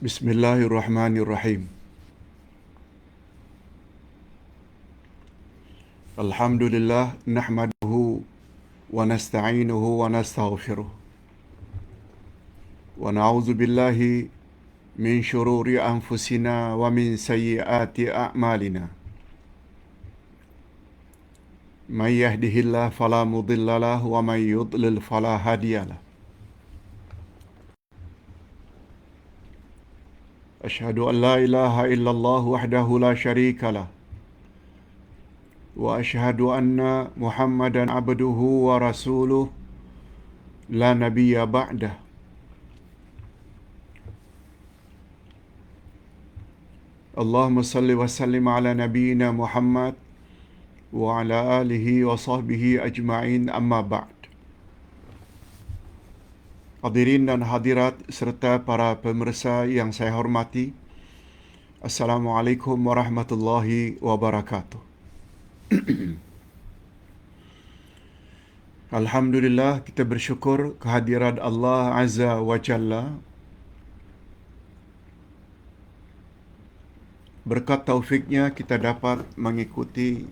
Bismillahirrahmanirrahim. Alhamdulillah nahmaduhu wa nasta'inuhu wa nastaghfiruh. Wa na'udzu billahi min syururi anfusina wa min sayyiati a'malina. May yahdihillahu fala mudilla lahu wa may yudlil fala hadiyalah. Asyhadu an la ilaha illallah wahdahu la syarika lah. Wa asyhadu anna Muhammadan abduhu wa rasuluh la nabiyya ba'dah. Allahumma salli wa sallim ala nabiyyina Muhammad wa ala alihi wa sahbihi ajma'in, amma ba'd. Hadirin dan hadirat serta para pemirsa yang saya hormati, Assalamualaikum warahmatullahi wabarakatuh. Alhamdulillah, kita bersyukur kehadiran Allah Azza wa Jalla. Berkat taufiknya kita dapat mengikuti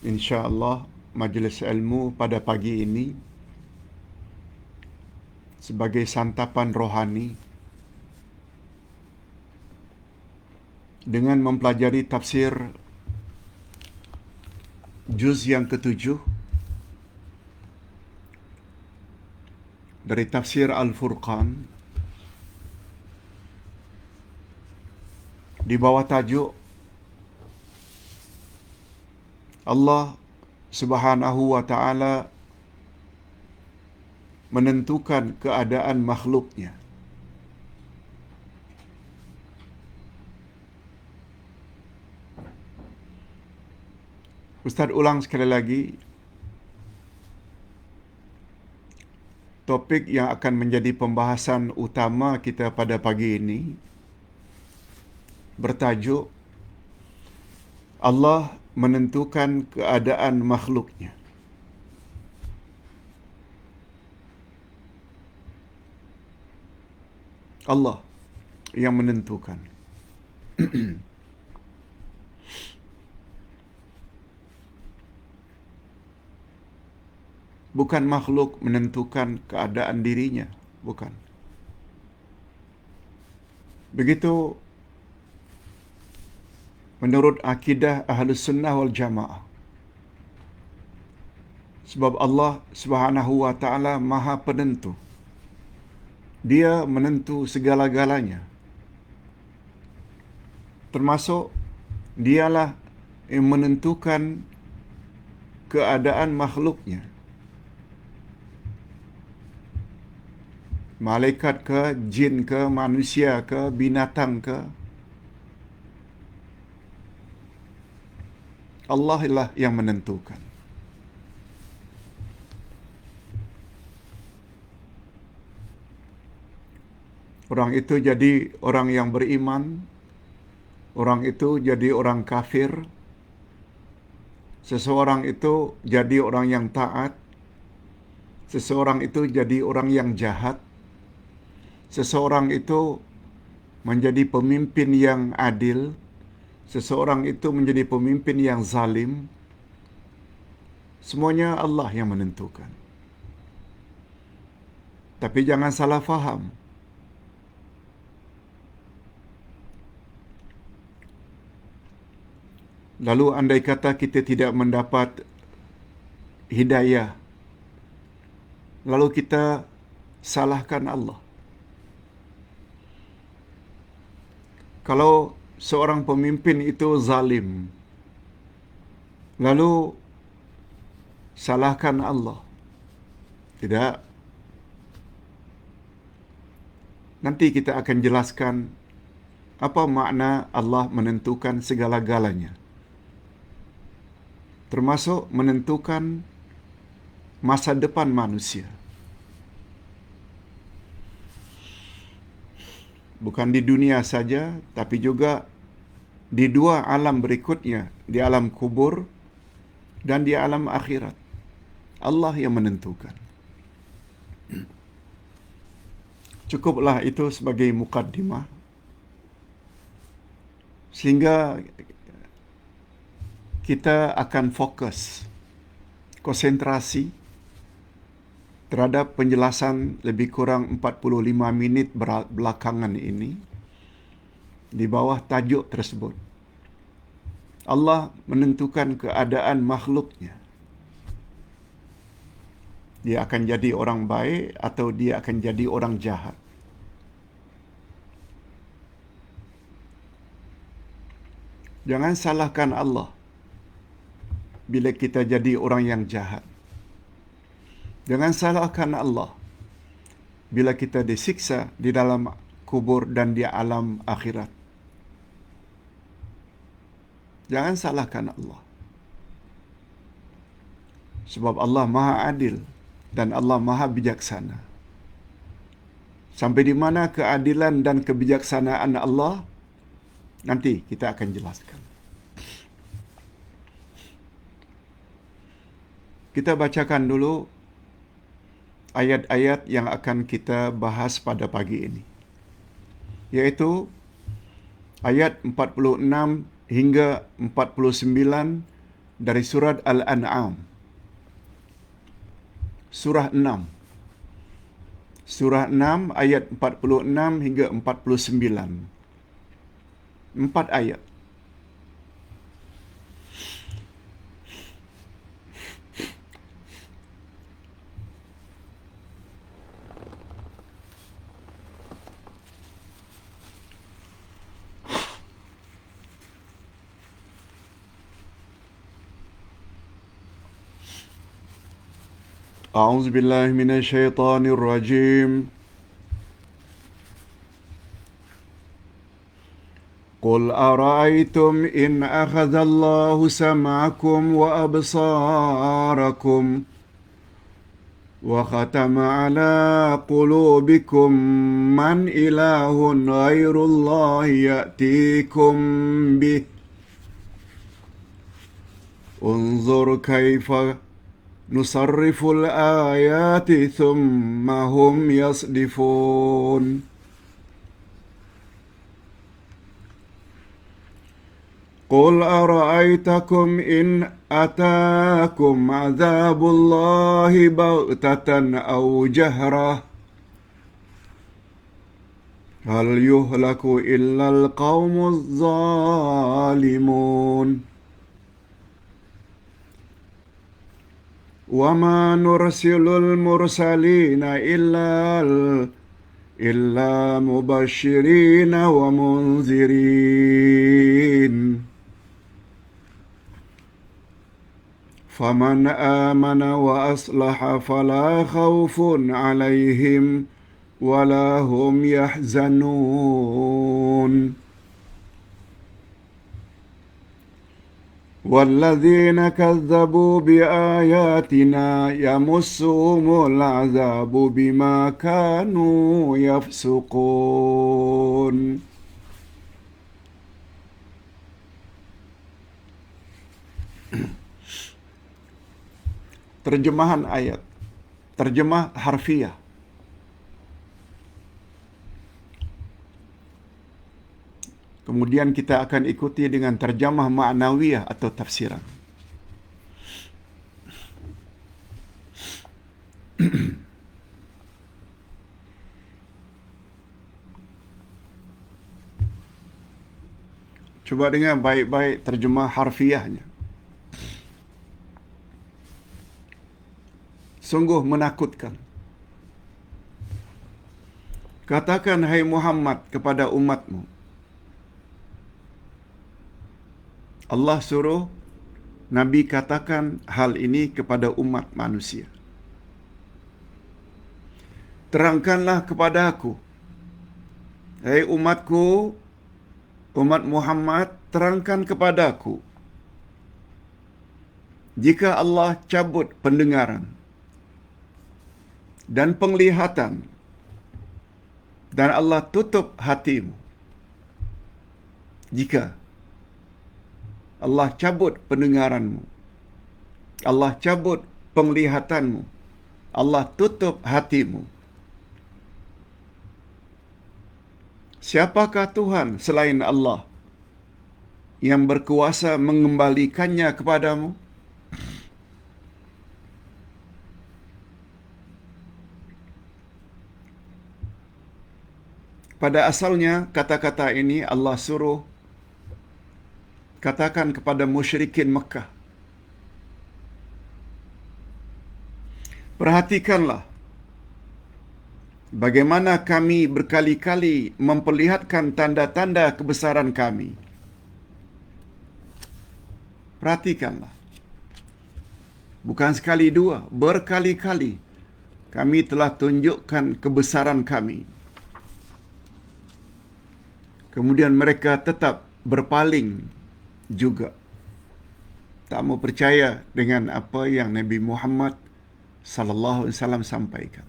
insya-Allah majlis ilmu pada pagi ini sebagai santapan rohani dengan mempelajari tafsir juz yang ketujuh dari tafsir Al-Furqan di bawah tajuk Allah Subhanahu wa Ta'ala menentukan keadaan makhluknya. Ustaz ulang sekali lagi, topik yang akan menjadi pembahasan utama kita pada pagi ini bertajuk Allah menentukan keadaan makhluknya. Allah yang menentukan. Bukan makhluk menentukan keadaan dirinya, bukan. Begitu menurut akidah Ahlus Sunnah wal Jamaah. Sebab Allah Subhanahu wa Ta'ala Maha Penentu. Dia menentu segala-galanya. Termasuk dialah yang menentukan keadaan makhluknya. Malaikat ke, jin ke, manusia ke, binatang ke. Allah lah yang menentukan. Orang itu jadi orang yang beriman, orang itu jadi orang kafir, seseorang itu jadi orang yang taat, seseorang itu jadi orang yang jahat, seseorang itu menjadi pemimpin yang adil, seseorang itu menjadi pemimpin yang zalim. Semuanya Allah yang menentukan. Tapi jangan salah faham. Lalu andai kata kita tidak mendapat hidayah, lalu kita salahkan Allah. Kalau seorang pemimpin itu zalim, lalu salahkan Allah. Tidak. Nanti kita akan jelaskan apa makna Allah menentukan segala-galanya. Termasuk menentukan masa depan manusia. Bukan di dunia saja, tapi juga di dua alam berikutnya, di alam kubur dan di alam akhirat. Allah yang menentukan. Cukuplah itu sebagai mukaddimah. Sehingga kita akan fokus, konsentrasi terhadap penjelasan lebih kurang 45 minit belakangan ini di bawah tajuk tersebut. Allah menentukan keadaan makhluknya. Dia akan jadi orang baik atau dia akan jadi orang jahat. Jangan salahkan Allah bila kita jadi orang yang jahat. Jangan salahkan Allah bila kita disiksa di dalam kubur dan di alam akhirat. Jangan salahkan Allah. Sebab Allah Maha Adil dan Allah Maha Bijaksana. Sampai di mana keadilan dan kebijaksanaan Allah, nanti kita akan jelaskan. Kita bacakan dulu ayat-ayat yang akan kita bahas pada pagi ini. Yaitu ayat 46 hingga 49 dari surat Al-An'am. Surah 6. Surah 6 ayat 46 hingga 49. 4 ayat. A'udzu billahi minasyaitonir rajim. Qul ara'aytum in akhadhallahu sam'akum wa absarakum wa khatama 'ala qulubikum man ilahun ghairullahi ya'tikum bih. Unzur kaifa nusarriful ayati thumma hum yasdifun. Qul ara'aytakum in atakum azabullahi baghtatan aw jahrah hal yuhlaku illa al-qawmuz zalimun. وَمَا نُرْسِلُ الْمُرْسَلِينَ إِلَّا مُبَشِّرِينَ وَمُنذِرِينَ فَمَنْ آمَنَ وَأَصْلَحَ فَلَا خَوْفٌ عَلَيْهِمْ وَلَا هُمْ يَحْزَنُونَ وَالَّذِينَ كَذَّبُوا بِآيَاتِنَا يَمُسُّهُمُ الْعَذَابُ بِمَا كَانُوا يَفْسُقُونَ. Terjemahan ayat. Terjemah harfiah. Kemudian kita akan ikuti dengan terjemah ma'nawiyah atau tafsiran. Cuba dengar baik-baik terjemah harfiahnya. Sungguh menakutkan. Katakan, hai Muhammad, kepada umatmu. Allah suruh Nabi katakan hal ini kepada umat manusia. Terangkanlah kepada aku. Hai umatku, umat Muhammad, terangkan kepada aku. Jika Allah cabut pendengaran dan penglihatan dan Allah tutup hatimu. Jika Allah cabut pendengaranmu, Allah cabut penglihatanmu, Allah tutup hatimu. Siapakah Tuhan selain Allah yang berkuasa mengembalikannya kepadamu? Pada asalnya kata-kata ini Allah suruh katakan kepada musyrikin Mekah. Perhatikanlah bagaimana kami berkali-kali memperlihatkan tanda-tanda kebesaran kami. Perhatikanlah. Bukan sekali dua, berkali-kali kami telah tunjukkan kebesaran kami. Kemudian mereka tetap berpaling juga. Tak mau percaya dengan apa yang Nabi Muhammad sallallahu alaihi wasallam sampaikan.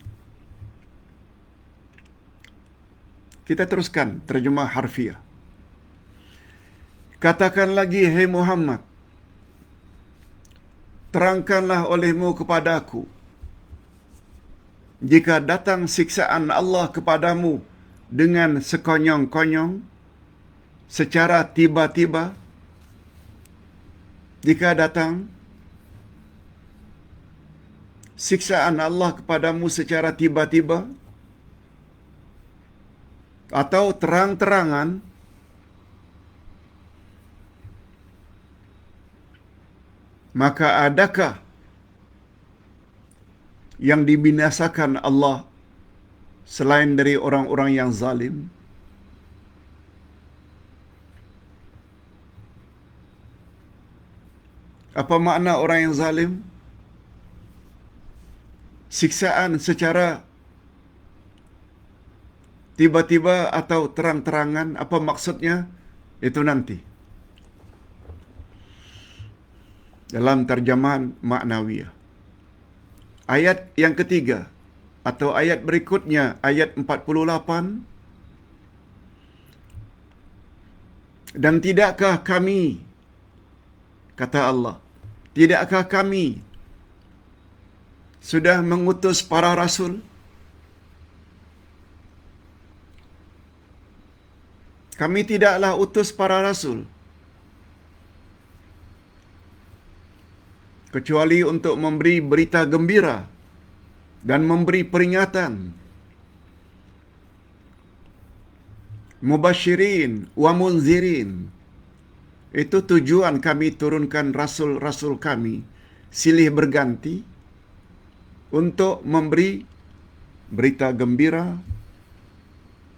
Kita teruskan terjemah harfiah. Katakan lagi, hai Muhammad, terangkanlah olehmu kepadaku, jika datang siksaan Allah kepadamu dengan sekonyong-konyong, secara tiba-tiba, jika datang siksaan Allah kepadamu secara tiba-tiba, atau terang-terangan, maka adakah yang dibinasakan Allah selain dari orang-orang yang zalim? Apa makna orang yang zalim? Siksaan secara tiba-tiba atau terang-terangan, apa maksudnya? Itu nanti dalam terjemahan maknawiyah. Ayat yang ketiga atau ayat berikutnya, ayat 48, dan tidakkah kami, kata Allah, tidakkah kami sudah mengutus para rasul? Kami tidaklah utus para rasul kecuali untuk memberi berita gembira dan memberi peringatan. Mubasyirin wa munzirin. Itu tujuan kami turunkan rasul-rasul kami silih berganti untuk memberi berita gembira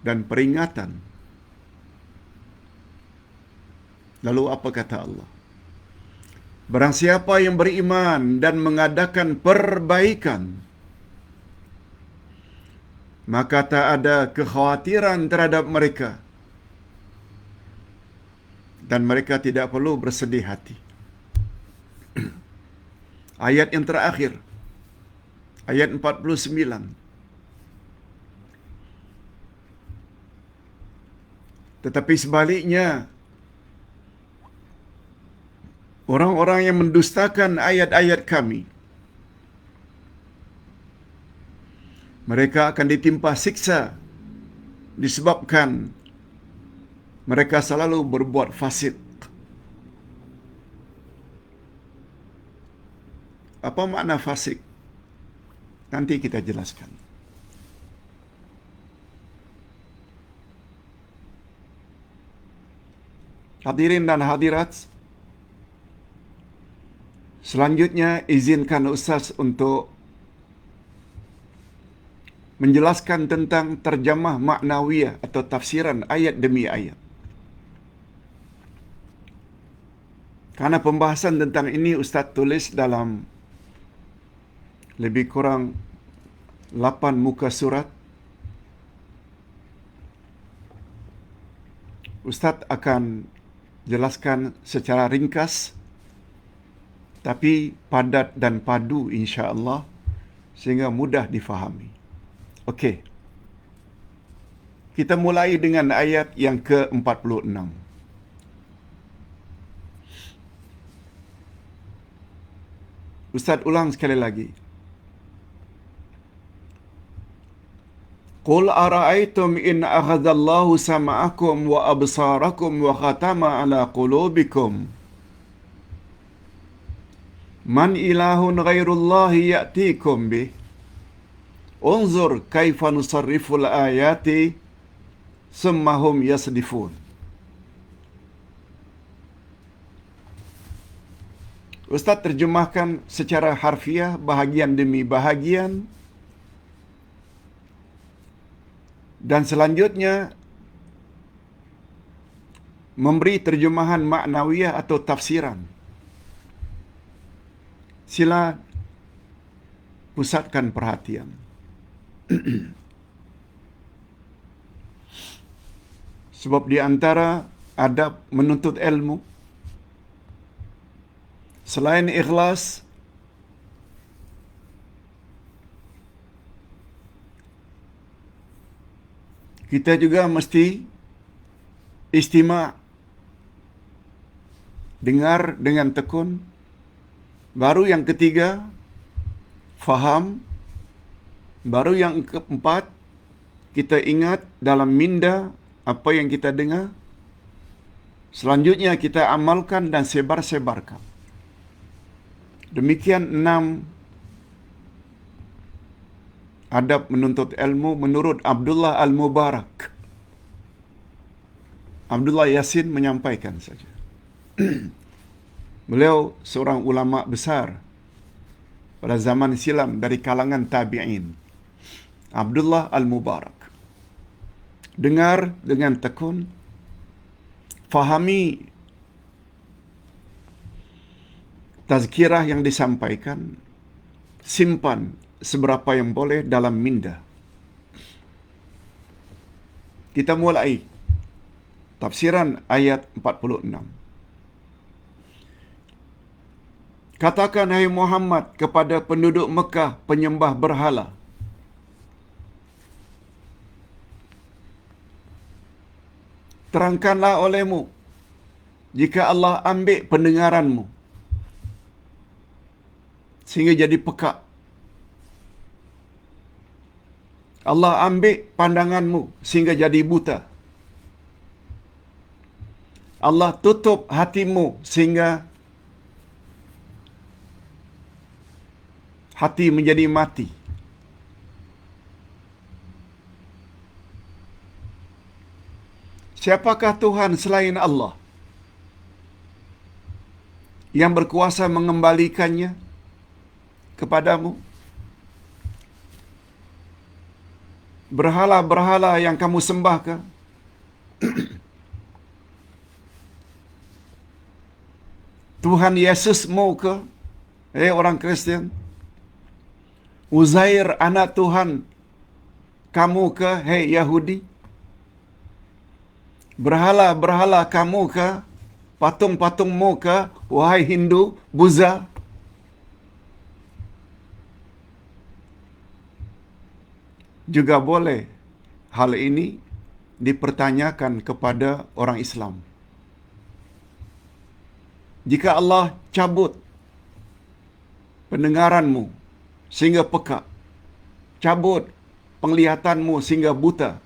dan peringatan. Lalu apa kata Allah? Barang siapa yang beriman dan mengadakan perbaikan, maka tak ada kekhawatiran terhadap mereka, dan mereka tidak perlu bersedih hati. Ayat yang terakhir, ayat 49. Tetapi sebaliknya, orang-orang yang mendustakan ayat-ayat kami, mereka akan ditimpa siksa disebabkan mereka selalu berbuat fasik. Apa makna fasik? Nanti kita jelaskan. Hadirin dan hadirat, selanjutnya izinkan Ustaz untuk menjelaskan tentang terjemah maknawiyah atau tafsiran ayat demi ayat. Karena pembahasan tentang ini Ustaz tulis dalam lebih kurang 8 muka surat. Ustaz akan jelaskan secara ringkas tapi padat dan padu insya-Allah sehingga mudah difahami. Okey. Kita mulai dengan ayat yang ke-46. Ustaz ulang sekali lagi. Qul ara'aytum in akhadallahu sam'akum wa absarakum wa khatama ala qulubikum man ilahun ghairullahi ya'tikum bih unzur kaifa nusarriful ayati summa hum yasdifun. Ustaz terjemahkan secara harfiah bahagian demi bahagian, dan selanjutnya memberi terjemahan maknawiyah atau tafsiran. Sila pusatkan perhatian. Sebab di antara adab menuntut ilmu, selain ikhlas, kita juga mesti istima', dengar dengan tekun. Baru yang ketiga, faham. Baru yang keempat, kita ingat dalam minda apa yang kita dengar. Selanjutnya kita amalkan dan sebar-sebarkan. Demikian 6 adab menuntut ilmu menurut Abdullah Al-Mubarak. Abdullah Yasin menyampaikan saja. Beliau seorang ulama besar pada zaman silam dari kalangan tabi'in. Abdullah Al-Mubarak. Dengar dengan tekun, fahami tazkirah yang disampaikan, simpan seberapa yang boleh dalam minda. Kita mulai tafsiran ayat 46. Katakan, hai Muhammad, kepada penduduk Mekah penyembah berhala, terangkanlah olehmu jika Allah ambil pendengaranmu sehingga jadi pekak. Allah ambil pandanganmu sehingga jadi buta. Allah tutup hatimu sehingga hati menjadi mati. Siapakah Tuhan selain Allah yang berkuasa mengembalikannya kepadamu? Berhala-berhala yang kamu sembah ke? Tuhan Yesusmu ke? Orang Kristian. Uzair anak Tuhan kamu ke? Hei Yahudi. Berhala-berhala kamu ke? Patung-patungmu ke? Wahai Hindu, Buddha. Juga boleh hal ini dipertanyakan kepada orang Islam. Jika Allah cabut pendengaranmu sehingga pekak, cabut penglihatanmu sehingga buta,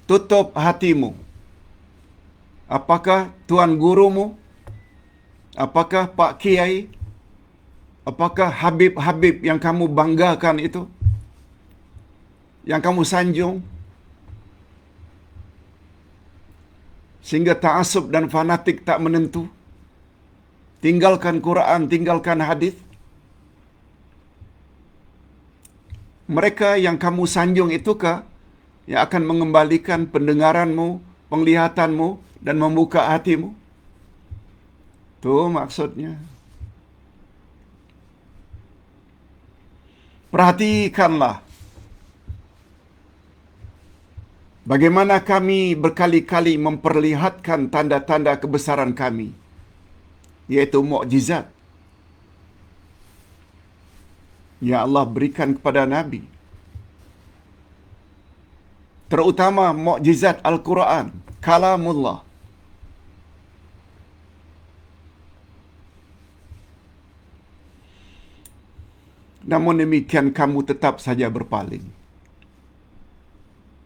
tutup hatimu, apakah tuan gurumu, apakah Pak Kiai, apakah Habib-Habib yang kamu banggakan itu, yang kamu sanjung, sehingga ta'assub dan fanatik tak menentu, tinggalkan Quran, tinggalkan hadis? Mereka yang kamu sanjung itukah yang akan mengembalikan pendengaranmu, penglihatanmu, dan membuka hatimu? Itu maksudnya. Perhatikanlah bagaimana kami berkali-kali memperlihatkan tanda-tanda kebesaran kami, yaitu mukjizat yang Allah berikan kepada Nabi. Terutama mukjizat Al-Quran, kalamullah. Namun demikian kamu tetap saja berpaling.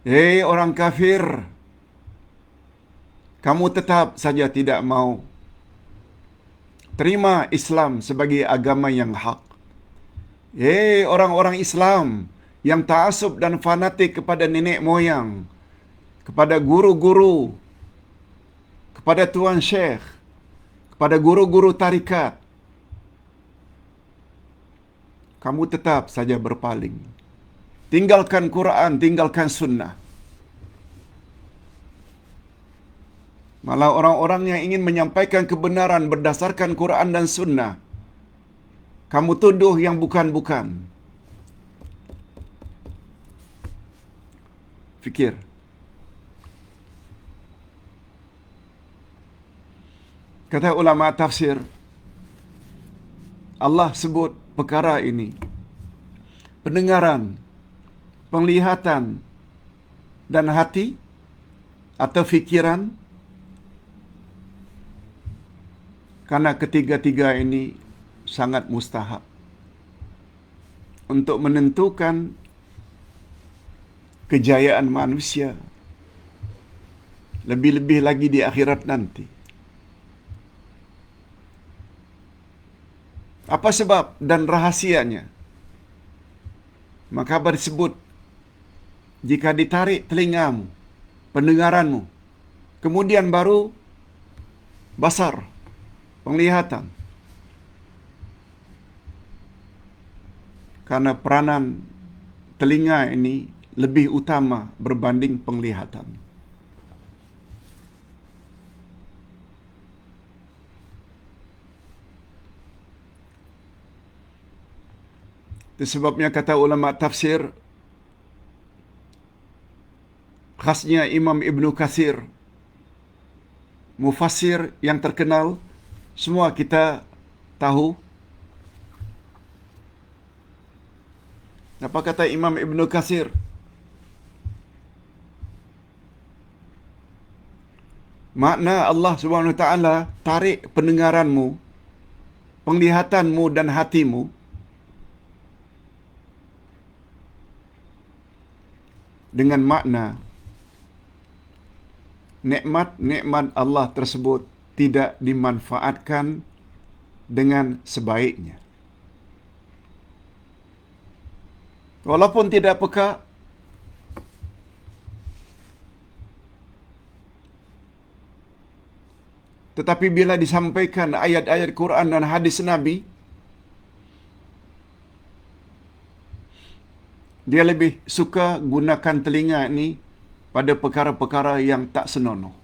Hei orang kafir, kamu tetap saja tidak mau terima Islam sebagai agama yang hak. Hei orang-orang Islam yang ta'assub dan fanatik kepada nenek moyang, kepada guru-guru, kepada tuan syekh, kepada guru-guru tarikat, kamu tetap saja berpaling. Tinggalkan Quran, tinggalkan sunnah. Malah orang-orang yang ingin menyampaikan kebenaran berdasarkan Quran dan sunnah, kamu tuduh yang bukan-bukan. Fikir. Kata ulama tafsir, Allah sebut perkara ini, pendengaran, penglihatan, dan hati atau fikiran, karena ketiga-tiga ini sangat mustahab untuk menentukan kejayaan manusia, lebih-lebih lagi di akhirat nanti. Apa sebab dan rahasianya? Maka disebut, jika ditarik telingamu, pendengaranmu, kemudian baru basar, penglihatan. Karena peranan telinga ini lebih utama berbanding penglihatan. Itu sebabnya kata ulama tafsir, khasnya Imam Ibnu Katsir, mufassir yang terkenal, semua kita tahu. Apa kata Imam Ibnu Katsir? Makna Allah Subhanahu wa taala tarik pendengaranmu, penglihatanmu dan hatimu dengan makna nikmat-nikmat Allah tersebut tidak dimanfaatkan dengan sebaiknya. Walaupun tidak peka, tetapi bila disampaikan ayat-ayat Quran dan hadis Nabi, dia lebih suka gunakan telinga ini pada perkara-perkara yang tak senonoh.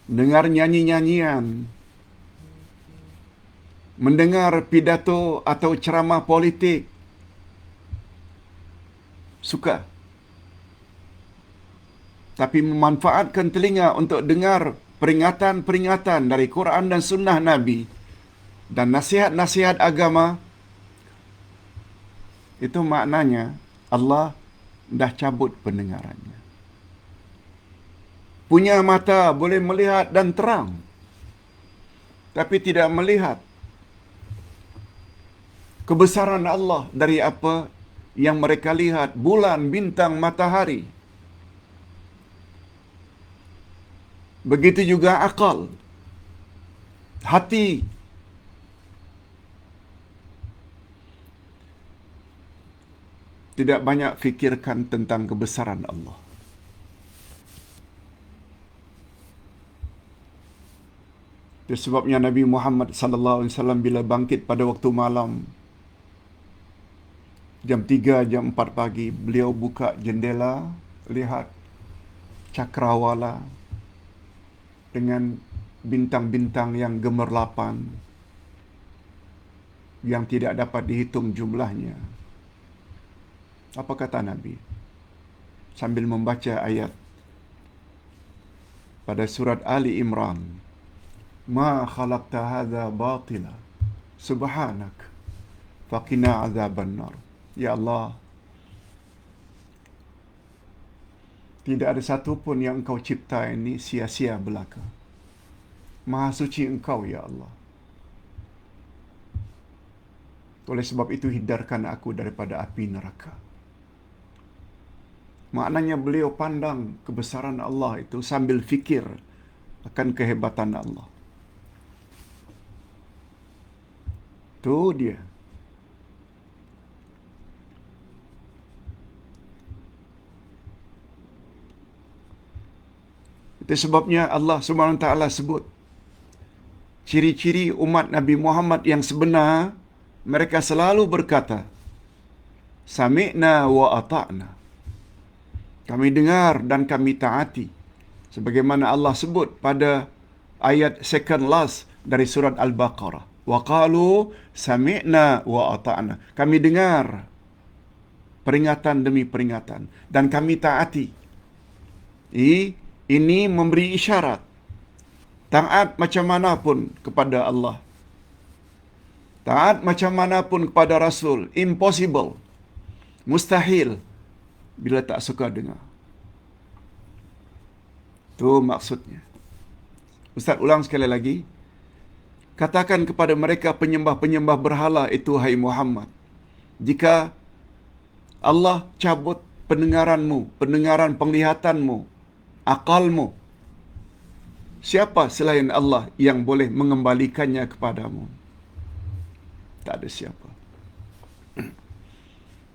Dengar nyanyi-nyanyian, mendengar pidato atau ceramah politik, suka. Tapi memanfaatkan telinga untuk dengar peringatan-peringatan dari Quran dan sunnah Nabi dan nasihat-nasihat agama, itu maknanya Allah dah cabut pendengarannya. Punya mata boleh melihat dan terang, tapi tidak melihat kebesaran Allah dari apa yang mereka lihat, bulan, bintang, matahari. Begitu juga akal, hati. Tidak banyak fikirkan tentang kebesaran Allah. Itu sebabnya Nabi Muhammad sallallahu alaihi wasallam bila bangkit pada waktu malam, jam 3, jam 4 pagi, beliau buka jendela, lihat cakrawala dengan bintang-bintang yang gemerlapan, yang tidak dapat dihitung jumlahnya. Apa kata Nabi? Sambil membaca ayat pada surat Ali Imran, "Ma khalaqta hadza batila, subhanak, faqina azaban nar." Ya Allah, tidak ada satu pun yang Engkau cipta ini sia-sia belaka. Maha suci Engkau, ya Allah. Oleh sebab itu, hindarkan aku daripada api neraka. Maknanya beliau pandang kebesaran Allah itu sambil fikir akan kehebatan Allah. Itu dia. Itu sebabnya Allah Subhanahu Wa Taala sebut ciri-ciri umat Nabi Muhammad yang sebenar, mereka selalu berkata, Sami'na wa ata'na. Kami dengar dan kami taati. Sebagaimana Allah sebut pada ayat second last dari surat Al-Baqarah. Wa qalu sami'na wa ata'na. Kami dengar peringatan demi peringatan dan kami taati. Ini memberi isyarat taat macam mana pun kepada Allah, taat macam mana pun kepada Rasul, impossible, mustahil bila tak suka dengar. Itu maksudnya. Ustaz ulang sekali lagi. Katakan kepada mereka penyembah-penyembah berhala itu, hai Muhammad, jika Allah cabut pendengaranmu, pendengaran penglihatanmu, akalmu, siapa selain Allah yang boleh mengembalikannya kepadamu? Tak ada siapa.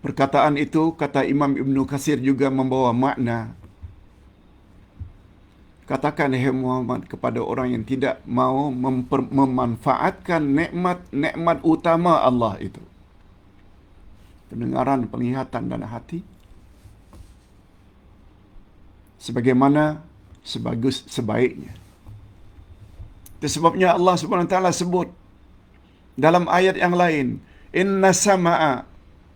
Perkataan itu, kata Imam Ibn Katsir, juga membawa makna, katakan, hai Muhammad, kepada orang yang tidak mau memanfaatkan nikmat utama Allah itu, pendengaran, penglihatan dan hati, sebagaimana sebaiknya. Itu sebabnya Allah Subhanahu Wa Taala sebut dalam ayat yang lain, inna sama'a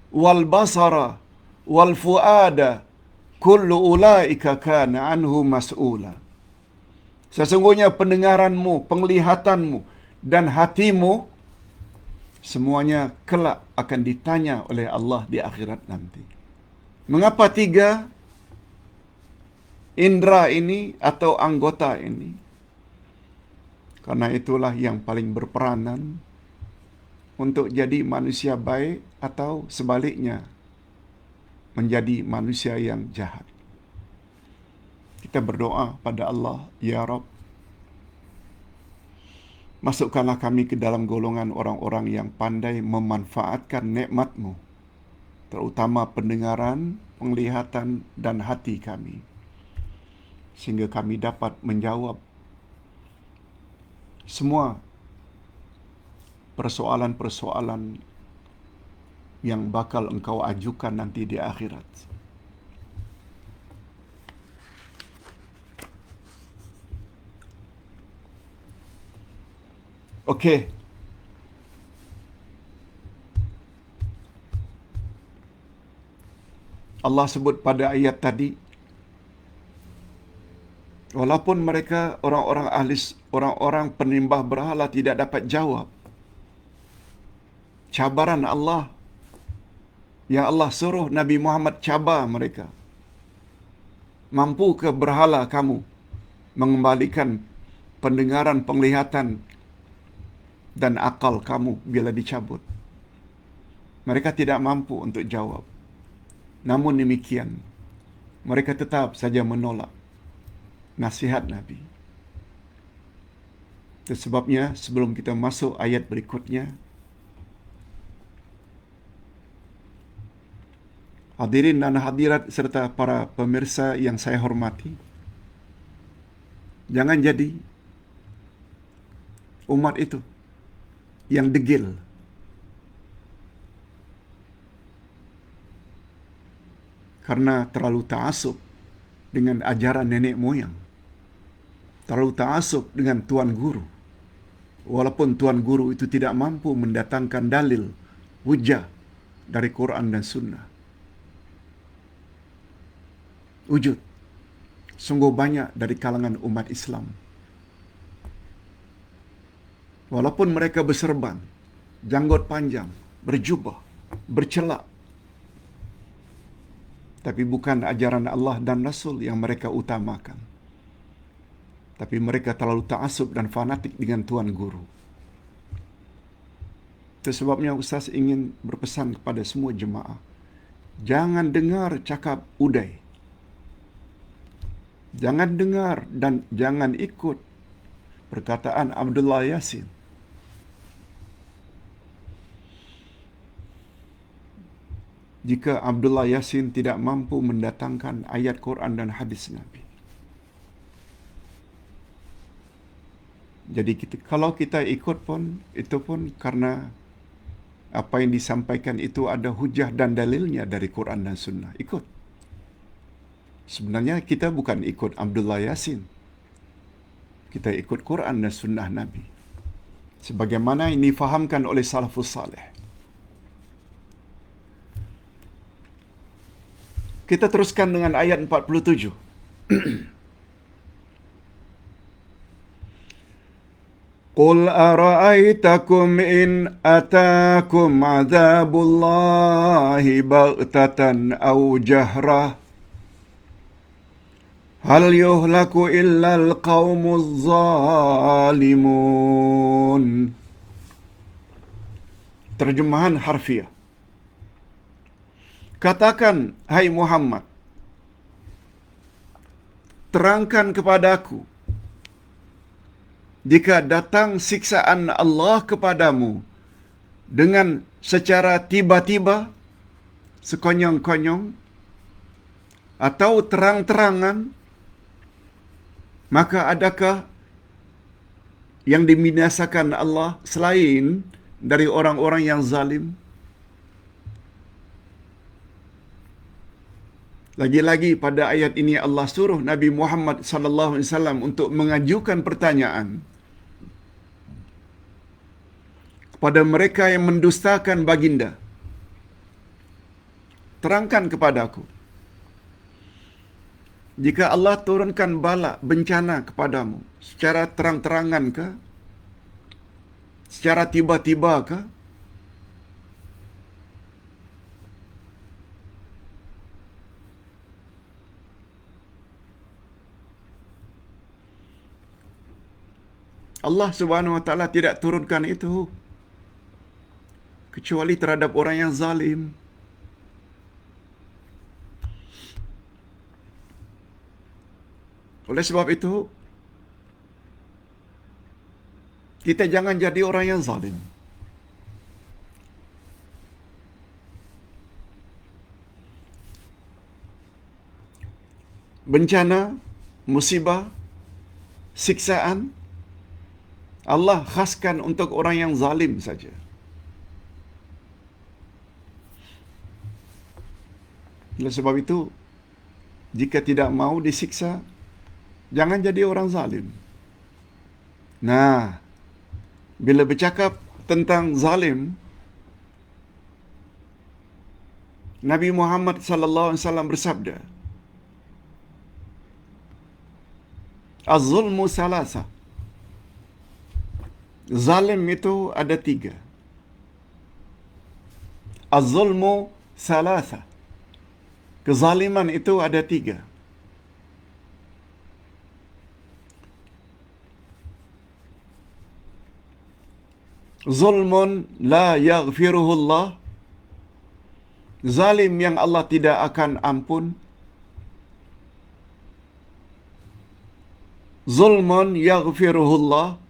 wal basara wal fuada kullu ulaika kana anhu mas'ula. Sesungguhnya pendengaranmu, penglihatanmu dan hatimu semuanya kelak akan ditanya oleh Allah di akhirat nanti. Mengapa 3 indera ini atau anggota ini? Karena itulah yang paling berperanan untuk jadi manusia baik atau sebaliknya, menjadi manusia yang jahat. Kita berdoa pada Allah, Ya Rabb, masukkanlah kami ke dalam golongan orang-orang yang pandai memanfaatkan nikmat-Mu, terutama pendengaran, penglihatan dan hati kami, sehingga kami dapat menjawab semua persoalan-persoalan yang bakal Engkau ajukan nanti di akhirat. Okey. Allah sebut pada ayat tadi, walaupun mereka orang-orang penyembah berhala tidak dapat jawab cabaran Allah yang Allah suruh Nabi Muhammad cabar mereka. Mampukah berhala kamu mengembalikan pendengaran, penglihatan dan akal kamu bila dicabut? Mereka tidak mampu untuk jawab. Namun demikian, mereka tetap saja menolak nasihat Nabi. Itu sebabnya sebelum kita masuk ayat berikutnya, hadirin dan hadirat serta para pemirsa yang saya hormati, jangan jadi umat itu yang degil, karena terlalu ta'assub dengan ajaran nenek moyang, terlalu ta'assub dengan tuan guru, walaupun tuan guru itu tidak mampu mendatangkan dalil, hujah dari Quran dan Sunnah. Wujud sungguh banyak dari kalangan umat Islam, walaupun mereka berserban, janggut panjang, berjubah, bercelak, tapi bukan ajaran Allah dan Rasul yang mereka utamakan. Tapi mereka terlalu ta'assub dan fanatik dengan tuan guru. Itu sebabnya Ustaz ingin berpesan kepada semua jemaah, jangan dengar cakap udai, Jangan dengar dan jangan ikut perkataan Abdullah Yasin. Jika Abdullah Yasin tidak mampu mendatangkan ayat Quran dan hadis Nabi. Jadi kalau kita ikut pun, itu pun karena apa yang disampaikan itu ada hujah dan dalilnya dari Quran dan Sunnah. Ikut. Sebenarnya kita bukan ikut Abdullah Yasin. Kita ikut Quran dan Sunnah Nabi. Sebagaimana ini difahamkan oleh salafus salih. Kita teruskan dengan ayat 47. Qul ara'aytakum in atakum adzabullahi baghtatan aw jahrah hal yuhlaku illa al-qaumuz zalimun. Terjemahan harfiah. Katakan, hai Muhammad, terangkan kepadaku, jika datang siksaan Allah kepadamu dengan secara tiba-tiba, sekonyong-konyong, atau terang-terangan, maka adakah yang dibinasakan Allah selain dari orang-orang yang zalim? Lagi-lagi pada ayat ini Allah suruh Nabi Muhammad sallallahu alaihi wasallam untuk mengajukan pertanyaan kepada mereka yang mendustakan baginda. Terangkan kepadaku, jika Allah turunkan bala bencana kepadamu secara terang-terangan ke, secara tiba-tiba ke, Allah Subhanahu wa taala tidak turunkan itu kecuali terhadap orang yang zalim. Oleh sebab itu, kita jangan jadi orang yang zalim. Bencana, musibah, siksaan, Allah khaskan untuk orang yang zalim saja. Oleh sebab itu, jika tidak mau disiksa, jangan jadi orang zalim. Nah, bila bercakap tentang zalim, Nabi Muhammad sallallahu alaihi wasallam bersabda, "Az-zulmu salasa." Zalim itu ada 3. Az-zulmu salasa. Kezaliman itu ada 3. Zulmun la yaghfiruhu Allah. Zalim yang Allah tidak akan ampun. Zulmun yaghfiruhu Allah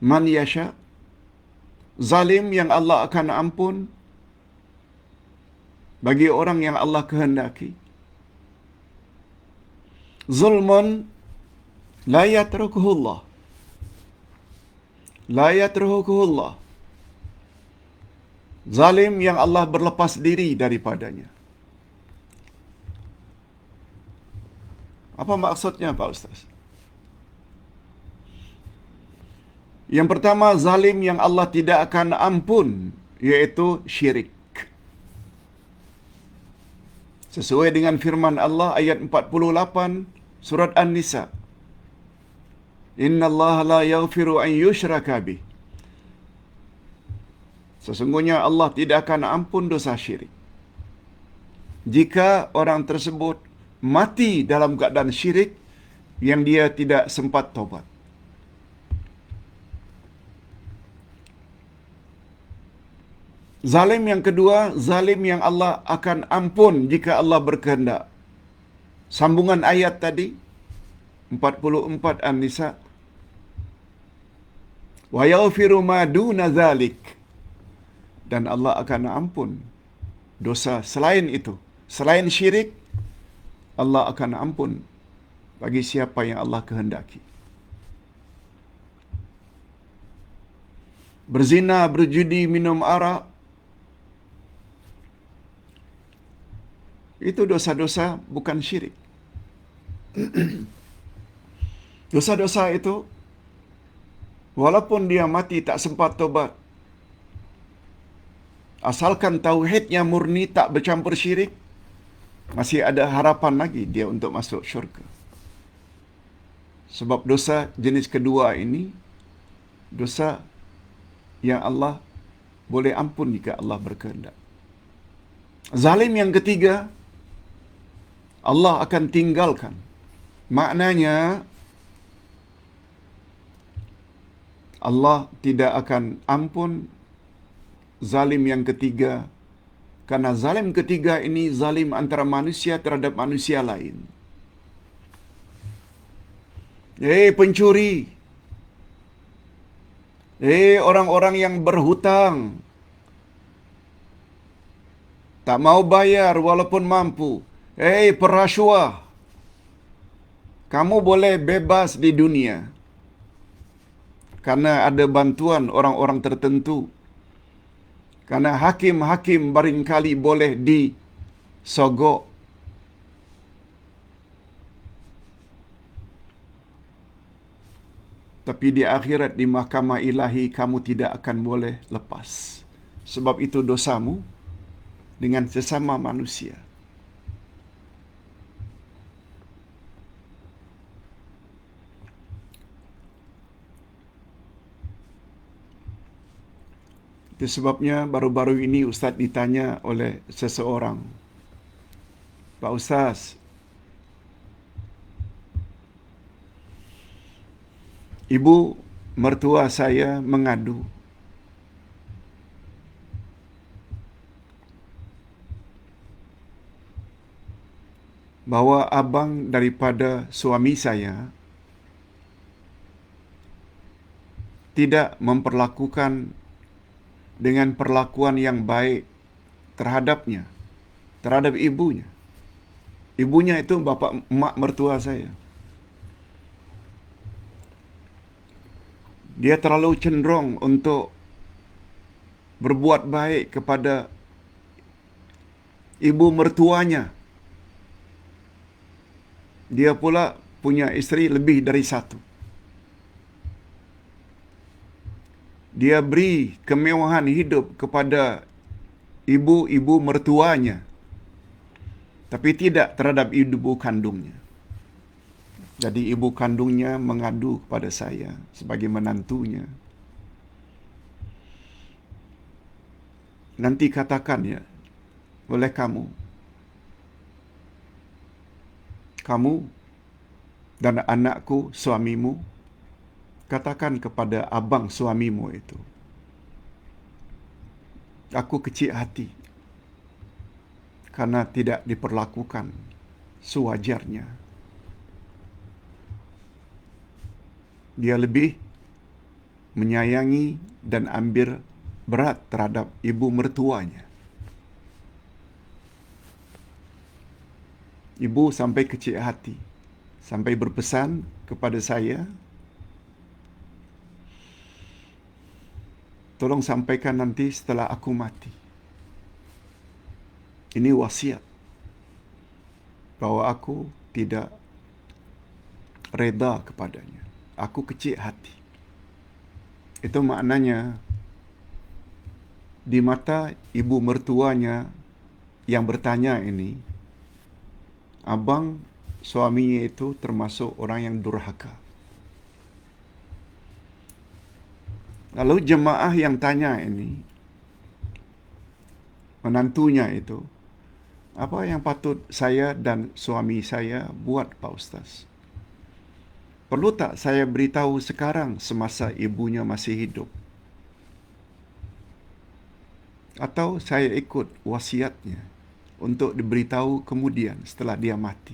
man yasha. Zalim yang Allah akan ampun bagi orang yang Allah kehendaki. Zulmun la yatrukuhu Allah. La yatrukuhu Allah. Zalim yang Allah berlepas diri daripadanya. Apa maksudnya, Pak Ustaz? Yang pertama, zalim yang Allah tidak akan ampun, yaitu syirik. Sesuai dengan firman Allah ayat 48 surat An-Nisa. Inna Allah la yaghfiru an yushraka bih. Sesungguhnya Allah tidak akan ampun dosa syirik. Jika orang tersebut mati dalam keadaan syirik yang dia tidak sempat tobat. Zalim yang kedua, zalim yang Allah akan ampun jika Allah berkehendak. Sambungan ayat tadi 44 An-Nisa, wa yaghfiru ma duna dzalik, dan Allah akan ampun dosa selain itu. Selain syirik, Allah akan ampun bagi siapa yang Allah kehendaki. Berzina, berjudi, minum arak, itu dosa-dosa bukan syirik. Dosa-dosa itu, walaupun dia mati tak sempat tobat, asalkan tauhidnya murni, tak bercampur syirik, masih ada harapan lagi dia untuk masuk syurga. Sebab dosa jenis kedua ini, dosa yang Allah boleh ampun jika Allah berkehendak. Zalim yang ketiga, Allah akan tinggalkan. Maknanya, Allah tidak akan ampun zalim yang ketiga, karena zalim ketiga ini zalim antara manusia terhadap manusia lain. Pencuri, orang-orang yang berhutang, tak mau bayar walaupun mampu. Perasuah, kamu boleh bebas di dunia karena ada bantuan orang-orang tertentu. Karena hakim-hakim barangkali boleh disogok. Tapi di akhirat, di mahkamah ilahi, kamu tidak akan boleh lepas. Sebab itu dosamu dengan sesama manusia. Itu sebabnya baru-baru ini Ustaz ditanya oleh seseorang, Pak Ustaz, ibu mertua saya mengadu bahwa abang daripada suami saya tidak memperlakukan dengan perlakuan yang baik terhadapnya, terhadap ibunya. Ibunya itu mak mertua saya. Dia terlalu cenderung untuk berbuat baik kepada ibu mertuanya. Dia pula punya isteri lebih dari satu. Dia beri kemewahan hidup kepada ibu mertuanya, tapi tidak terhadap ibu kandungnya. Jadi ibu kandungnya mengadu kepada saya sebagai menantunya. Nanti katakan ya, oleh kamu dan anakku, suamimu, katakan kepada abang suamimu itu, aku kecil hati karena tidak diperlakukan sewajarnya. Dia lebih menyayangi dan ambil berat terhadap ibu mertuanya. Ibu sampai kecil hati, sampai berpesan kepada saya, tolong sampaikan nanti setelah aku mati. Ini wasiat bahwa aku tidak reda kepadanya. Aku kecil hati. Itu maknanya di mata ibu mertuanya yang bertanya ini, abang suaminya itu termasuk orang yang durhaka. Lalu jemaah yang tanya ini, menantunya itu, apa yang patut saya dan suami saya buat, Pak Ustaz? Perlu tak saya beritahu sekarang semasa ibunya masih hidup? Atau saya ikut wasiatnya untuk diberitahu kemudian setelah dia mati?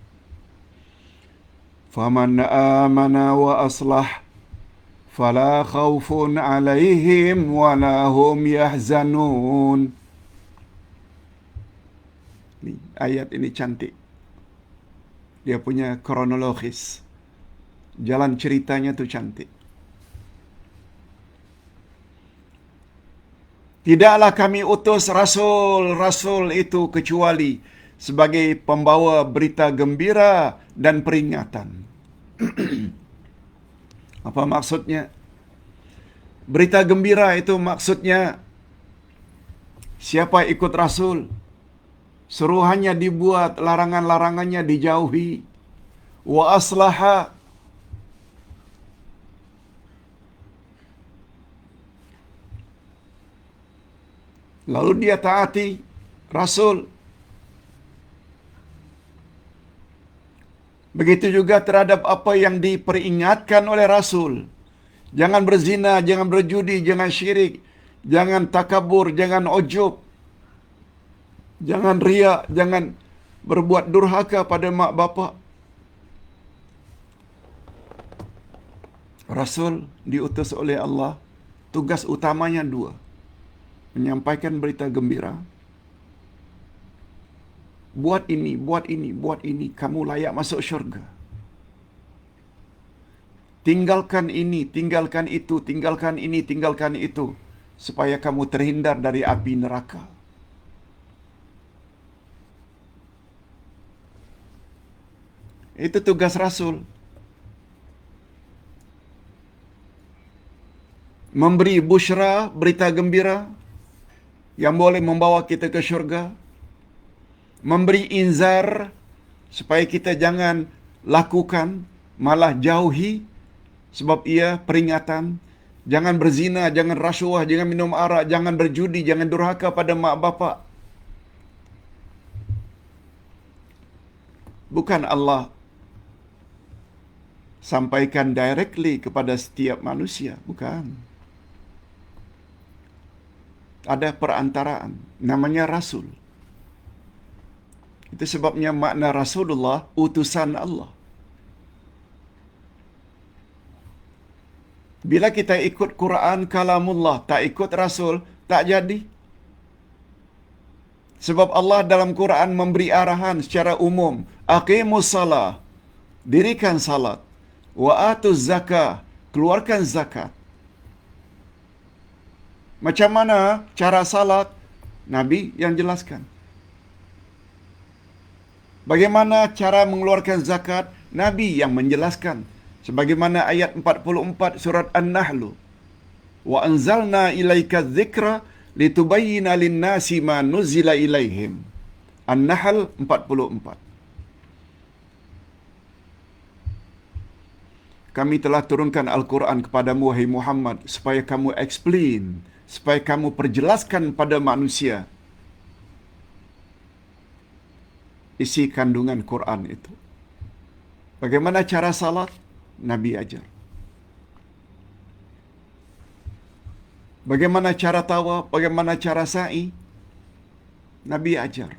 Faman amana wa aslah fala khaufun alaihim wa la hum yahzanun. Ni, ayat ini cantik. Dia punya kronologis. Jalan ceritanya tu cantik. Tidaklah kami utus rasul-rasul itu kecuali sebagai pembawa berita gembira dan peringatan. Apa maksudnya? Berita gembira itu maksudnya siapa ikut rasul, suruhannya dibuat, larangan-larangannya dijauhi. Wa aslaha, lalu dia taati rasul. Begitu juga terhadap apa yang diperingatkan oleh rasul. Jangan berzina, jangan berjudi, jangan syirik, jangan takabur, jangan ujub, jangan riak, jangan berbuat durhaka pada mak bapak. Rasul diutus oleh Allah, tugas utamanya dua. Menyampaikan berita gembira. Buat ini, buat ini, buat ini, kamu layak masuk syurga. Tinggalkan ini, tinggalkan itu, tinggalkan ini, tinggalkan itu, supaya kamu terhindar dari api neraka. Itu tugas Rasul. Memberi busyra, berita gembira, yang boleh membawa kita ke syurga. Memberi inzar, supaya kita jangan lakukan, malah jauhi, sebab ia peringatan. Jangan berzina, jangan rasuah, jangan minum arak, jangan berjudi, jangan durhaka pada mak bapak. Bukan Allah sampaikan directly kepada setiap manusia, bukan. Ada perantaraan, namanya Rasul. Itu sebabnya makna Rasulullah, utusan Allah. Bila kita ikut Quran kalamullah, tak ikut Rasul, tak jadi. Sebab Allah dalam Quran memberi arahan secara umum. Aqimus salah, dirikan salat. Wa atuz zakah, keluarkan zakat. Macam mana cara salat? Nabi yang jelaskan. Bagaimana cara mengeluarkan zakat? Nabi yang menjelaskan. Sebagaimana ayat 44 surat An-Nahl. Wa anzalna ilaika dzikra litubayyina lin-nasi ma nuzila ilaihim. An-Nahl 44. Kami telah turunkan Al-Quran kepadamu, wahai Muhammad, supaya kamu explain, supaya kamu perjelaskan pada manusia isi kandungan Quran itu. Bagaimana cara salat? Nabi ajar. Bagaimana cara tawaf? Bagaimana cara sa'i? Nabi ajar.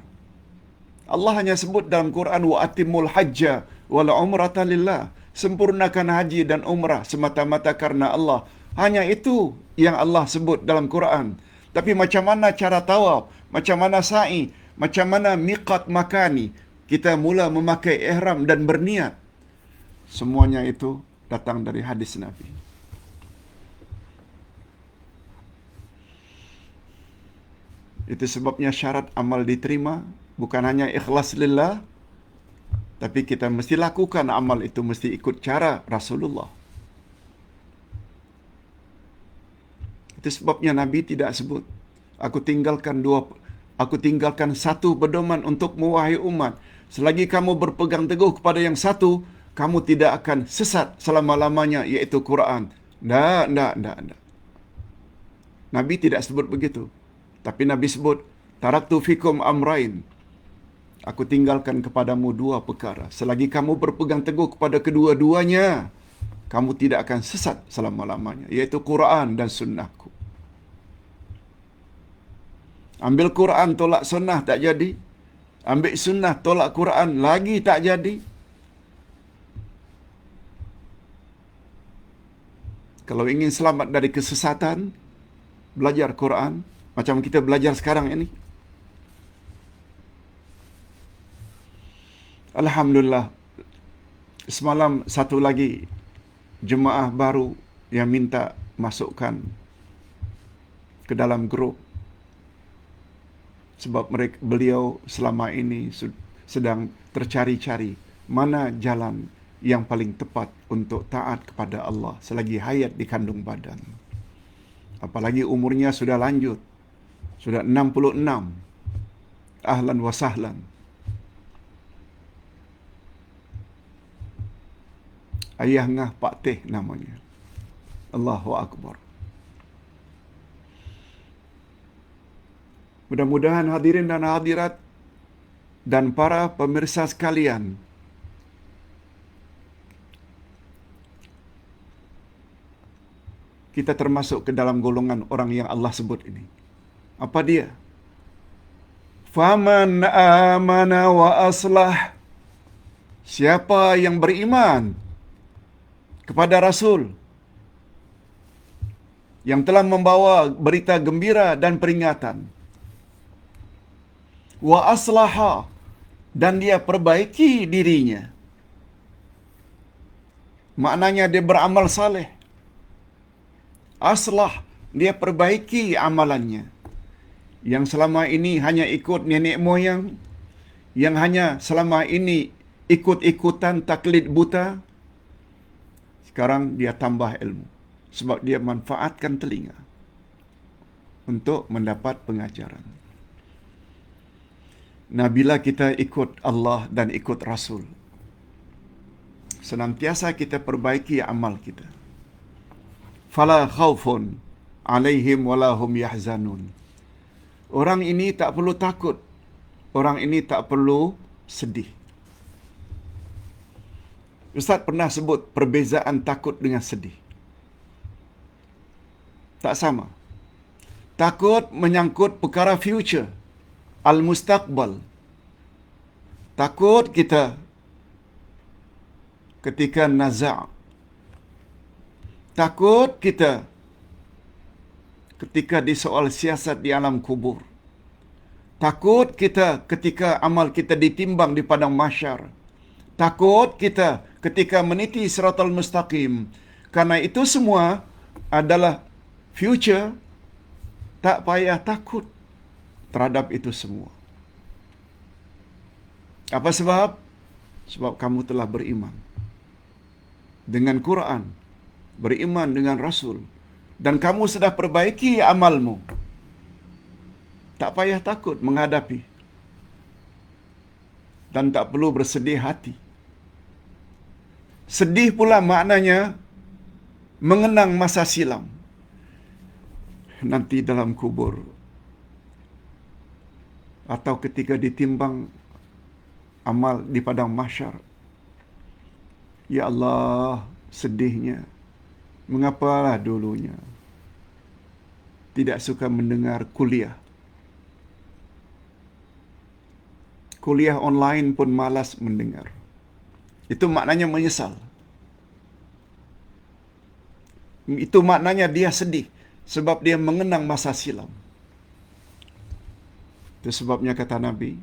Allah hanya sebut dalam Quran, wa atimul hajja wal umrata lillah. Sempurnakan haji dan umrah semata-mata karena Allah. Hanya itu yang Allah sebut dalam Quran. Tapi macam mana cara tawaf? Macam mana sa'i? Macam mana miqat makani? Kita mula memakai ihram dan berniat. Semuanya itu datang dari hadis Nabi. Itu sebabnya syarat amal diterima bukan hanya ikhlas lillah, tapi kita mesti lakukan amal itu, mesti ikut cara Rasulullah. Itu sebabnya Nabi tidak sebut, aku tinggalkan satu pedoman untukmu wahai umat. Selagi kamu berpegang teguh kepada yang satu, kamu tidak akan sesat selama-lamanya, yaitu Quran. Tidak. Nabi tidak sebut begitu. Tapi Nabi sebut, taraktu fikum amrain. Aku tinggalkan kepadamu dua perkara. Selagi kamu berpegang teguh kepada kedua-duanya, kamu tidak akan sesat selama-lamanya, yaitu Quran dan sunnahku. Ambil Quran, tolak sunnah, tak jadi. Ambil sunnah, tolak Quran, lagi tak jadi. Kalau ingin selamat dari kesesatan, belajar Quran macam kita belajar sekarang ini. Alhamdulillah, semalam satu lagi jemaah baru yang minta masukkan ke dalam grup sebab beliau selama ini sedang tercari-cari mana jalan yang paling tepat untuk taat kepada Allah selagi hayat di kandung badan. Apalagi umurnya sudah lanjut, sudah 66. Ahlan wa sahlan. Ayah ngah Pak Teh namanya. Allahu Akbar. Mudah-mudahan hadirin dan hadirat dan para pemirsa sekalian, kita termasuk ke dalam golongan orang yang Allah sebut ini. Apa dia? Faman amana wa aslah. Siapa yang beriman kepada Rasul yang telah membawa berita gembira dan peringatan, wa aslaha, dan dia perbaiki dirinya. Maknanya dia beramal saleh. Aslah, dia perbaiki amalannya. Yang selama ini hanya ikut nenek moyang, yang hanya selama ini ikut-ikutan taklid buta, sekarang dia tambah ilmu. Sebab dia manfaatkan telinga untuk mendapat pengajaran. Nah, bila kita ikut Allah dan ikut Rasul, senantiasa kita perbaiki amal kita. Fala khaufun alaihim wala hum yahzanun. Orang ini tak perlu takut. Orang ini tak perlu sedih. Ustaz pernah sebut perbezaan takut dengan sedih. Tak sama. Takut menyangkut perkara future, al-mustaqbal. Takut kita ketika naza'. Takut kita ketika disoal siasat di alam kubur. Takut kita ketika amal kita ditimbang di padang mahsyar. Takut kita ketika meniti siratal mustaqim. Karena itu semua adalah future. Tak payah takut terhadap itu semua. Apa sebab? Sebab kamu telah beriman dengan Quran, beriman dengan Rasul, dan kamu sudah perbaiki amalmu. Tak payah takut menghadapi. Dan tak perlu bersedih hati. Sedih pula maknanya mengenang masa silam. Nanti dalam kubur atau ketika ditimbang amal di padang mahsyar. Ya Allah, sedihnya. Mengapalah dulunya tidak suka mendengar kuliah. Kuliah online pun malas mendengar. Itu maknanya menyesal. Itu maknanya dia sedih sebab dia mengenang masa silam. Itu sebabnya kata Nabi,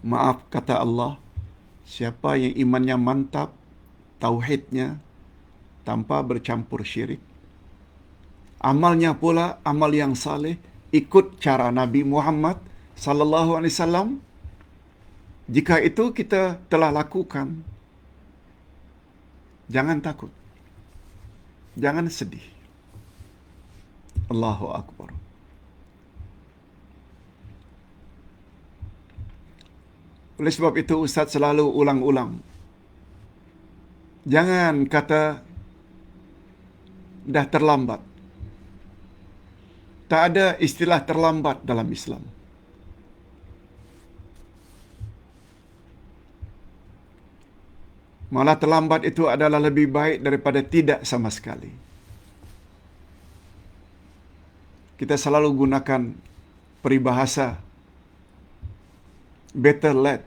maaf kata Allah, siapa yang imannya mantap, tauhidnya tanpa bercampur syirik, amalnya pula amal yang saleh, ikut cara Nabi Muhammad sallallahu alaihi wasallam. Jika itu kita telah lakukan, jangan takut. Jangan sedih. Allahu Akbar. Oleh sebab itu Ustaz selalu ulang-ulang. Jangan kata dah terlambat. Tak ada istilah terlambat dalam Islam. Malah terlambat itu adalah lebih baik daripada tidak sama sekali. Kita selalu gunakan peribahasa better late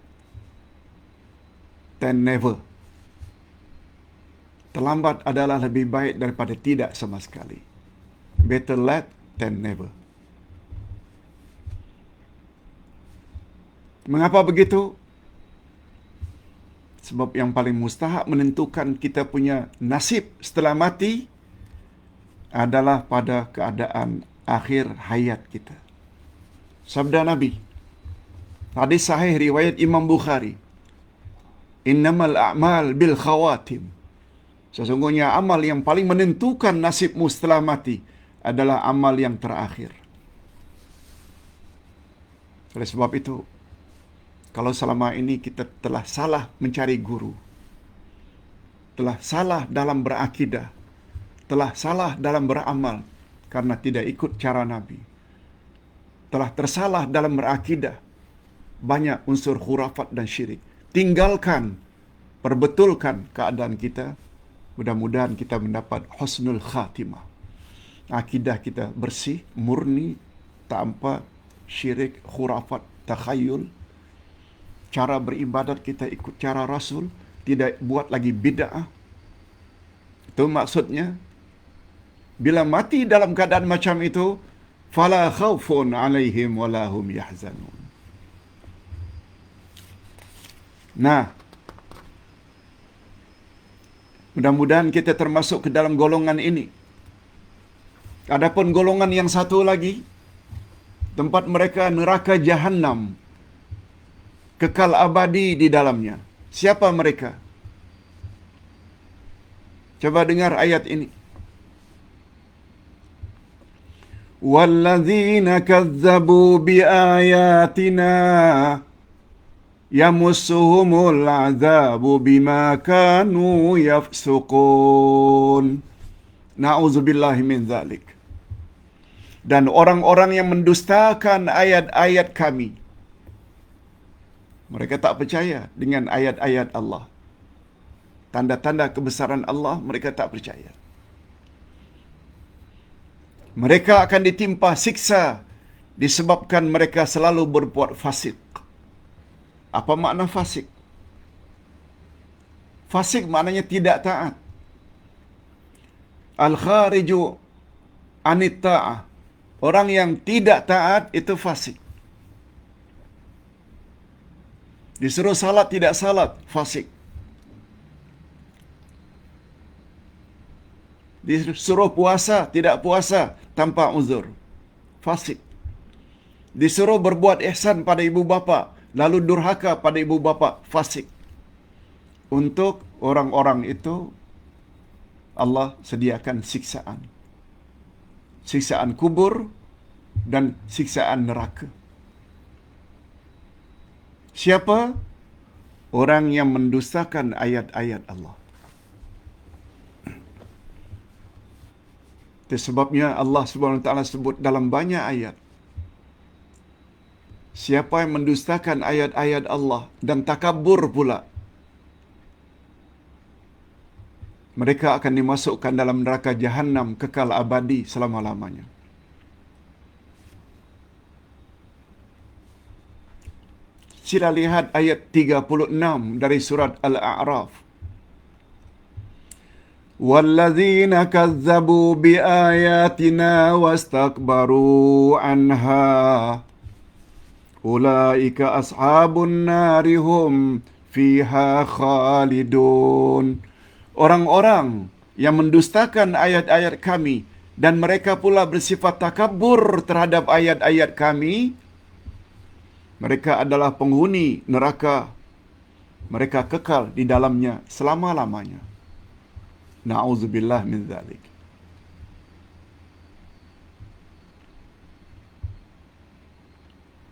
than never. terlambat adalah lebih baik daripada tidak sama sekali. Better late than never. Mengapa begitu? Sebab yang paling mustahak menentukan kita punya nasib setelah mati adalah pada keadaan akhir hayat kita. Sabda Nabi, hadis sahih riwayat Imam Bukhari, innamal a'mal bil khawatim. Sesungguhnya amal yang paling menentukan nasibmu setelah mati adalah amal yang terakhir. Oleh sebab itu, kalau selama ini kita telah salah mencari guru, telah salah dalam berakidah, telah salah dalam beramal karena tidak ikut cara Nabi, telah tersalah dalam berakidah, banyak unsur khurafat dan syirik, tinggalkan, perbetulkan keadaan kita. Mudah-mudahan kita mendapat husnul khatimah. Akidah kita bersih, murni, tanpa syirik, khurafat, takhayul. Cara beribadat kita ikut cara Rasul, tidak buat lagi bid'ah. Itu maksudnya, bila mati dalam keadaan macam itu, fala khaufun 'alaihim wala hum yahzanun. Nah, mudah-mudahan kita termasuk ke dalam golongan ini. Adapun golongan yang satu lagi, tempat mereka neraka Jahannam, kekal abadi di dalamnya. Siapa mereka? Coba dengar ayat ini. Walladzina kazzabu biayatina yamussuhumul azabu bima kanu yafsukun. Na'udzubillahi min dzalik. Dan orang-orang yang mendustakan ayat-ayat kami, mereka tak percaya dengan ayat-ayat Allah, tanda-tanda kebesaran Allah, mereka tak percaya. Mereka akan ditimpa siksa disebabkan mereka selalu berbuat fasik. Apa makna fasik? Fasik maknanya tidak taat. Al-khariju anit ta'ah. Orang yang tidak taat itu fasik. Disuruh salat tidak salat, fasik. Disuruh puasa tidak puasa tanpa uzur, fasik. Disuruh berbuat ihsan pada ibu bapa, lalu durhaka pada ibu bapa, fasik. Untuk orang-orang itu Allah sediakan siksaan. Siksaan kubur dan siksaan neraka. Siapa? Orang yang mendustakan ayat-ayat Allah. Itu sebabnya Allah SWT sebut dalam banyak ayat, siapa yang mendustakan ayat-ayat Allah dan takabur pula, mereka akan dimasukkan dalam neraka Jahannam kekal abadi selama-lamanya. Sila lihat ayat 36 dari surat Al-A'raf. Walladzina kazzabu biayatina wastakbaru anha ulaika ashabun nari hum fiha khalidun. Orang-orang yang mendustakan ayat-ayat kami dan mereka pula bersifat takabur terhadap ayat-ayat kami, mereka adalah penghuni neraka. Mereka kekal di dalamnya selama-lamanya. Na'udzubillah min dzalik.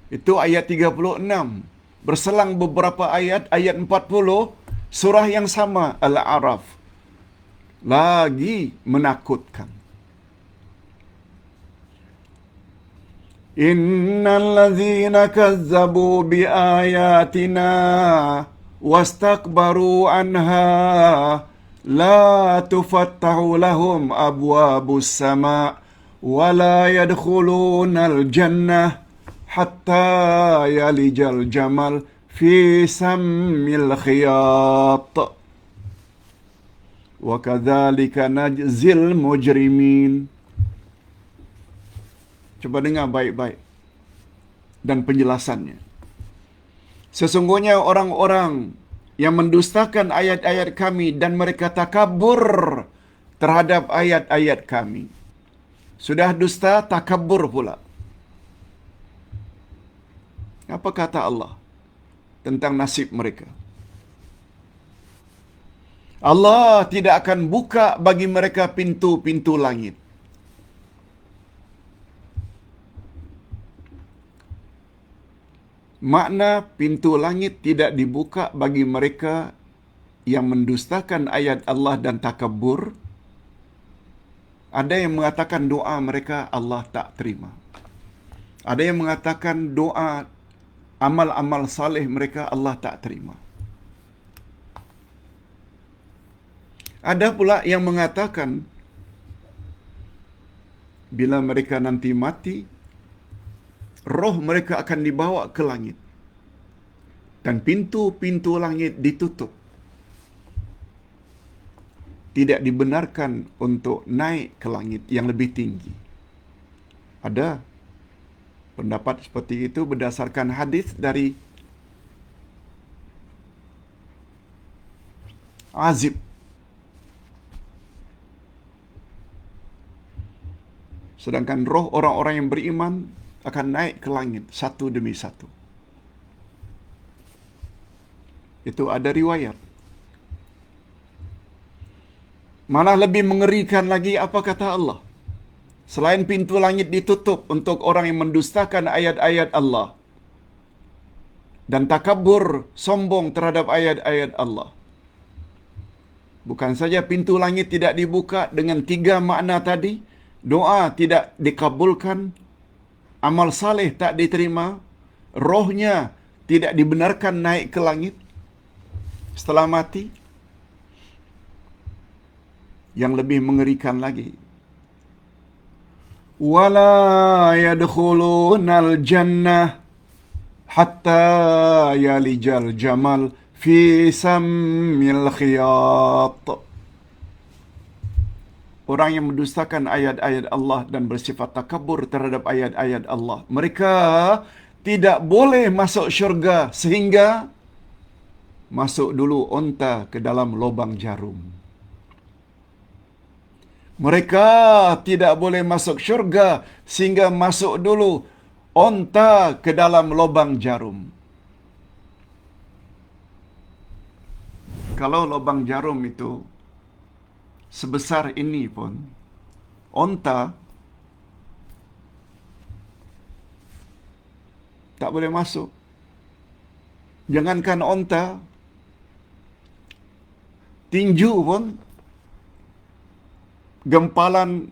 Itu ayat 36. Berselang beberapa ayat, ayat 40, surah yang sama, Al-A'raf, lagi menakutkan. Innal ladzina kazzabu biayatina wastakbaru anha la tufattahu lahum abwabus sama' wa la yadkhulunal jannah hatta yalijal jamal fi sammil khiyat wa kadzalika najzil mujrimin. Coba dengar baik-baik dan penjelasannya. Sesungguhnya orang-orang yang mendustakan ayat-ayat kami dan mereka takabur terhadap ayat-ayat kami. Sudah dusta, takabur pula. Apa kata Allah tentang nasib mereka? Allah tidak akan buka bagi mereka pintu-pintu langit. Makna pintu langit tidak dibuka bagi mereka yang mendustakan ayat Allah dan takabur. Ada yang mengatakan doa mereka Allah tak terima. Ada yang mengatakan doa amal-amal saleh mereka Allah tak terima. Ada pula yang mengatakan bila mereka nanti mati, roh mereka akan dibawa ke langit. Dan pintu-pintu langit ditutup. Tidak dibenarkan untuk naik ke langit yang lebih tinggi. Ada pendapat seperti itu berdasarkan hadis dari Azib. Sedangkan roh orang-orang yang beriman akan naik ke langit satu demi satu. Itu ada riwayat. Malah lebih mengerikan lagi apa kata Allah. Selain pintu langit ditutup untuk orang yang mendustakan ayat-ayat Allah dan takabur sombong terhadap ayat-ayat Allah. Bukan saja pintu langit tidak dibuka dengan 3 makna tadi, doa tidak dikabulkan, amal saleh tak diterima, rohnya tidak dibenarkan naik ke langit setelah mati. Yang lebih mengerikan lagi, wala yadkhulunal jannah hatta yalijal jamal fi sammil khiyat. Orang yang mendustakan ayat-ayat Allah dan bersifat takabur terhadap ayat-ayat Allah, mereka tidak boleh masuk syurga sehingga masuk dulu unta ke dalam lubang jarum. Mereka tidak boleh masuk syurga sehingga masuk dulu unta ke dalam lubang jarum. Kalau lubang jarum itu sebesar ini pun, unta tak boleh masuk. Jangankan unta, tinju pun, gempalan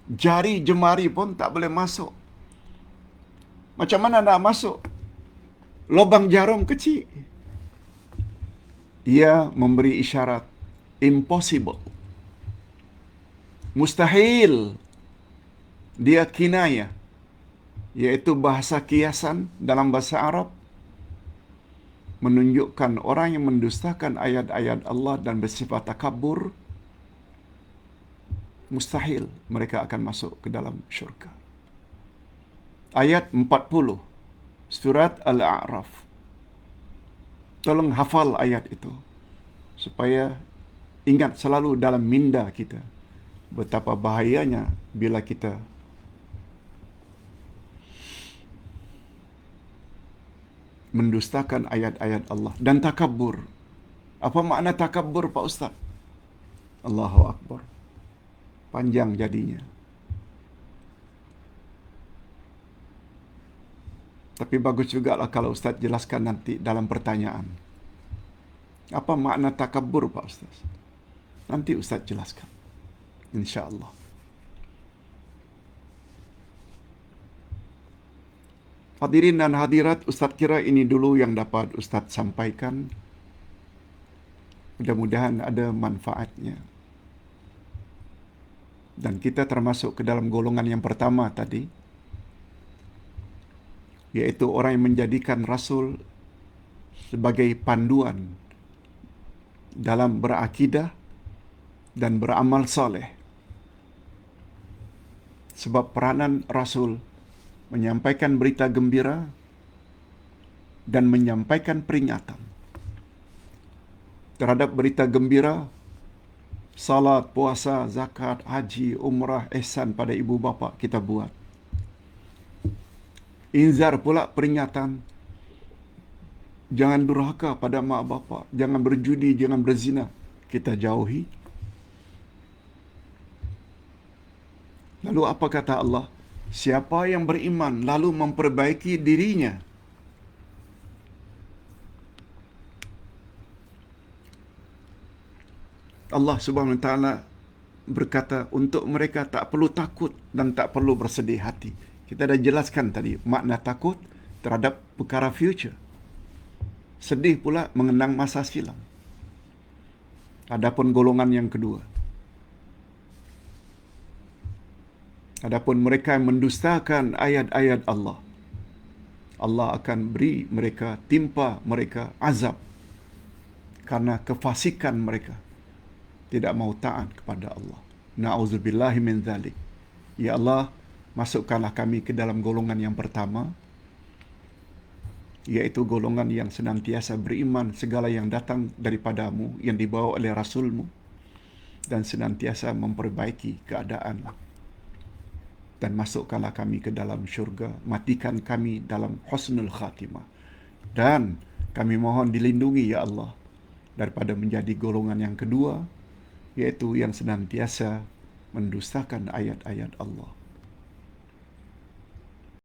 jari jemari pun tak boleh masuk. Macam mana nak masuk? Lubang jarum kecil. Ia memberi isyarat impossible. Mustahil. Dia kinayah, iaitu bahasa kiasan dalam bahasa Arab, menunjukkan orang yang mendustakan ayat-ayat Allah dan bersifat takabur, mustahil mereka akan masuk ke dalam syurga. Ayat 40 surat Al-A'raf. Tolong hafal ayat itu supaya ingat selalu dalam minda kita betapa bahayanya bila kita mendustakan ayat-ayat Allah dan takabur. Apa makna takabur, Pak Ustaz? Allahu Akbar. Panjang jadinya. Tapi bagus jugalah kalau Ustaz jelaskan nanti dalam pertanyaan. Apa makna takabur, Pak Ustaz? Nanti Ustaz jelaskan. InsyaAllah. Hadirin dan hadirat, Ustaz kira ini dulu yang dapat Ustaz sampaikan. Mudah-mudahan ada manfaatnya. Dan kita termasuk ke dalam golongan yang pertama tadi, yaitu orang yang menjadikan Rasul sebagai panduan dalam berakidah dan beramal saleh. Sebab peranan Rasul menyampaikan berita gembira dan menyampaikan peringatan. Terhadap berita gembira, salat, puasa, zakat, haji, umrah, ihsan pada ibu bapa kita buat. Inzar pula peringatan, jangan durhaka pada mak bapa, jangan berjudi, jangan berzina, kita jauhi. Lalu apa kata Allah? Siapa yang beriman lalu memperbaiki dirinya, Allah Subhanahu Wa Taala berkata untuk mereka tak perlu takut dan tak perlu bersedih hati. Kita dah jelaskan tadi makna takut terhadap perkara future. Sedih pula mengenang masa silam. Adapun golongan yang kedua, adapun mereka yang mendustakan ayat-ayat Allah, Allah akan beri mereka, timpa mereka azab karena kefasikan mereka, tidak mau taat kepada Allah. Na'udzubillahi min dzalik. Ya Allah, masukkanlah kami ke dalam golongan yang pertama, yaitu golongan yang senantiasa beriman segala yang datang daripadamu, yang dibawa oleh Rasulmu, dan senantiasa memperbaiki keadaan. Dan masukkanlah kami ke dalam syurga, matikan kami dalam husnul khatimah. Dan kami mohon dilindungi, ya Allah, daripada menjadi golongan yang kedua, yaitu yang senantiasa mendustakan ayat-ayat Allah.